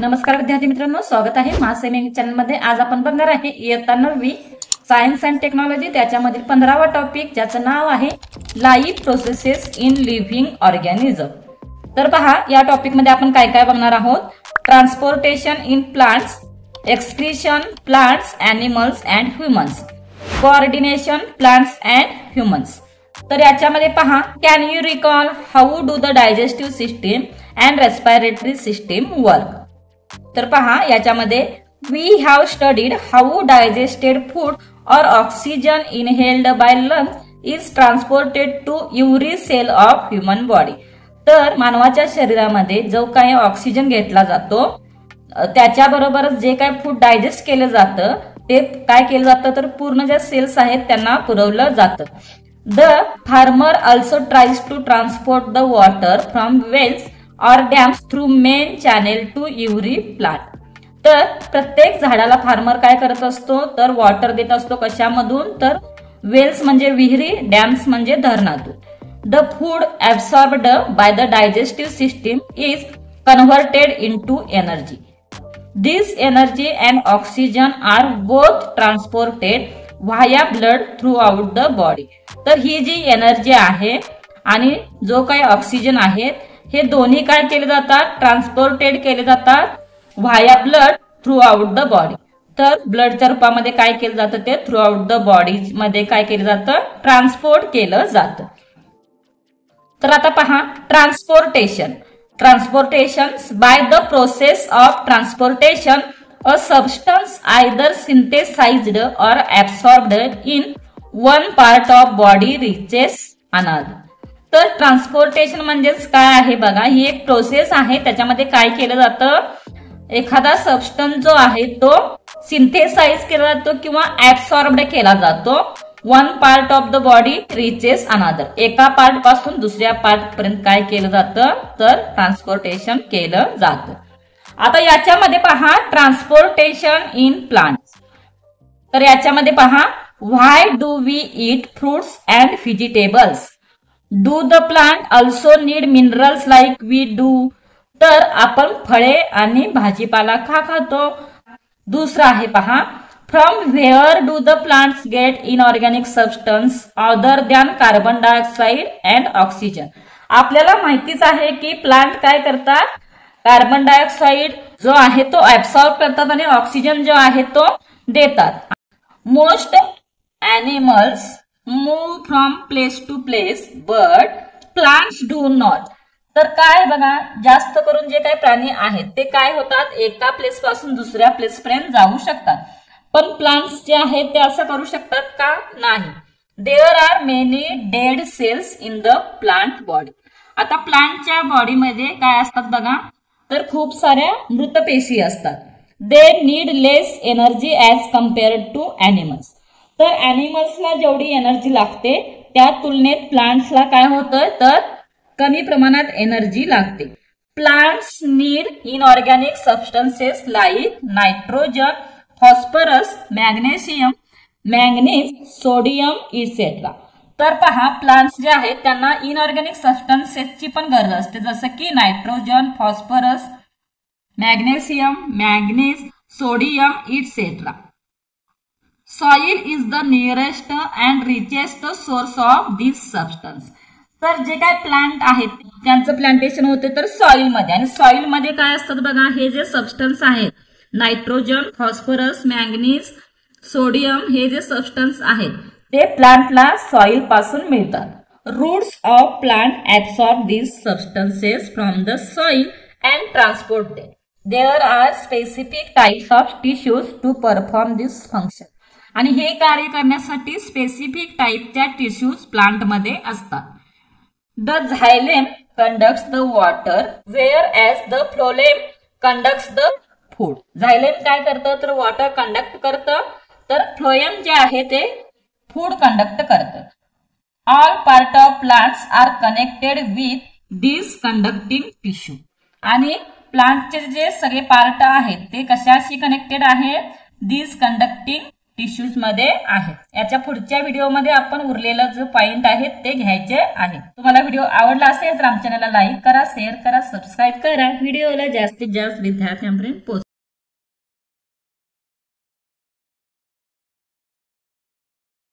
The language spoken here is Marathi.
नमस्कार विद्यार्थी मित्रांनो, स्वागत आहे महासेमिंग चॅनल मध्ये। आज आपण बघणार आहे इयत्ता 9वी सायन्स अँड टेक्नॉलॉजी त्याच्यामधील 15वा टॉपिक ज्याचं नाव आहे life processes in living organism. तर पहा, या टॉपिक मध्ये आपण काय काय बघणार आहोत। Transportation in plants, excretion plants, animals and humans, coordination plants and humans. तर याच्यामध्ये पहा, can you recall how do the digestive system and respiratory system work. तर पहा, याच्यामध्ये we have studied how digested food और oxygen inhaled by lungs is transported to every cell of human body. तर मानवाच्या शरीरामध्ये जो काही ऑक्सिजन घेतला जातो त्याच्याबरोबरच जे काही फूड डायजेस्ट केलं जातं ते काय केलं जातं तर पूर्ण ज्या सेल्स आहेत त्यांना पुरवलं जातं। The farmer also tries to transport the water from wells और dams through main channel to every plant. तर प्रत्येक झाडाला फार्मर काय करत असतो तर वॉटर देत असतो, कशामधून तर वेल्स म्हणजे विहिरी, डॅम्स म्हणजे धरणातून। The food absorbed by the digestive system is converted into energy. This energy and oxygen are both transported via blood throughout the body. तर ही जी एनर्जी आहे आणि जो काही ऑक्सिजन आहे हे दोन्ही काय केले जातात, ट्रान्सपोर्टेड केले जातात via blood throughout the body. तर ब्लडच्या रूपामध्ये काय केलं जातं ते थ्रू आउट द बॉडी मध्ये काय केलं जातं, ट्रान्सपोर्ट केलं जातं। तर आता पहा, transportation by the process of transportation a substance either synthesised or absorbed in one part of body reaches another. तर ट्रान्सपोर्टेशन म्हणजेच काय आहे बघा, ही एक प्रोसेस आहे, त्याच्यामध्ये काय केलं जातं, एखादा सबस्टन्स जो आहे तो सिंथेसाइज केला जातो किंवा ऍब्सॉर्ब्ड केला जातो। One part of the body reaches another, एका पार्ट पासून दुसऱ्या पार्ट पर्यंत काय केलं जातं तर ट्रान्सपोर्टेशन केलं जातं। आता याच्यामध्ये पहा, ट्रान्सपोर्टेशन इन प्लांट्स। तर याच्यामध्ये पहा, why do we eat fruits and vegetables, do the plant also need minerals like we do. तर आपण फळे आणि भाजीपाला का खातो। दुसरा आहे पहा, from where do the plants get inorganic substance other than carbon dioxide and oxygen. आपल्याला माहितीच आहे की प्लांट काय करतात, कार्बन डायऑक्साइड जो आहे तो ऍब्सॉर्ब करतात आणि ऑक्सिजन जो आहे तो देतात। Most animals move from place to place but plants do not. तर काय बघा, जास्त करून जे काही प्राणी आहेत ते काय होतात, एका प्लेस पासून दुसऱ्या प्लेस पर्यंत जाऊ शकतात, पण प्लांट्स जे आहेत ते असं करू शकतात का, नाही। There are many dead cells in the plant body. आता प्लांटच्या बॉडीमध्ये काय असतात बघा, तर खूप साऱ्या मृत पेशी असतात। They need less energy as compared to animals. तर एनिमल्सला जेवढी एनर्जी लागते त्या तुलनेत प्लांट्सला काय होतं तर कमी प्रमाणात एनर्जी लागते। Plants need inorganic substances like nitrogen, phosphorus, magnesium, manganese, sodium etcetera. तर पहा, प्लांट्स जे आहेत त्यांना इनऑर्गॅनिक सबस्टन्सेसची पण गरज असते, जसं की nitrogen, phosphorus, magnesium, manganese, sodium etcetera. Soil is the nearest and richest source of this substance. तर जे काय प्लांट आहेत त्यांचं प्लांटेशन होते तर सॉइल मध्ये, आणि सॉइल मध्ये काय असतात बघा, हे जे सबस्टन्स आहेत नायट्रोजन, फॉस्फरस, मॅंगनीज, सोडियम हे जे सबस्टन्स आहेत ते प्लांटला सॉइल पासून मिळतात। Roots of plant absorb this substances from the soil and transport them. There are specific types of tissues to perform this function. आणि हे कार्य करण्यासाठी स्पेसिफिक टाइपच्या टिश्यूज प्लांट मध्ये असतात। The xylem conducts the water whereas the phloem conducts the food. Xylem काय करतं तर वॉटर कंडक्ट करतं, तर फ्लोएम जे आहे ते फूड कंडक्ट करतं। All part of plants are connected with this conducting tissue. आणि प्लांटचे जे सगळे पार्ट आहेत ते कशाशी कनेक्टेड आहेत, दिस कंडक्टिंग टिश्यूज मध्ये आहेत. याच्या पुढच्या व्हिडिओमध्ये आपण उरलेलं जे पॉइंट आहेत ते घ्यायचे आहे. तुम्हाला व्हिडिओ आवडला असेल तर आमच्या चॅनलला लाईक करा, शेअर करा, सबस्क्राईब करा. व्हिडिओला जास्तीत जास्त विद्यार्थ्यांपर्यंत पोहोचवा.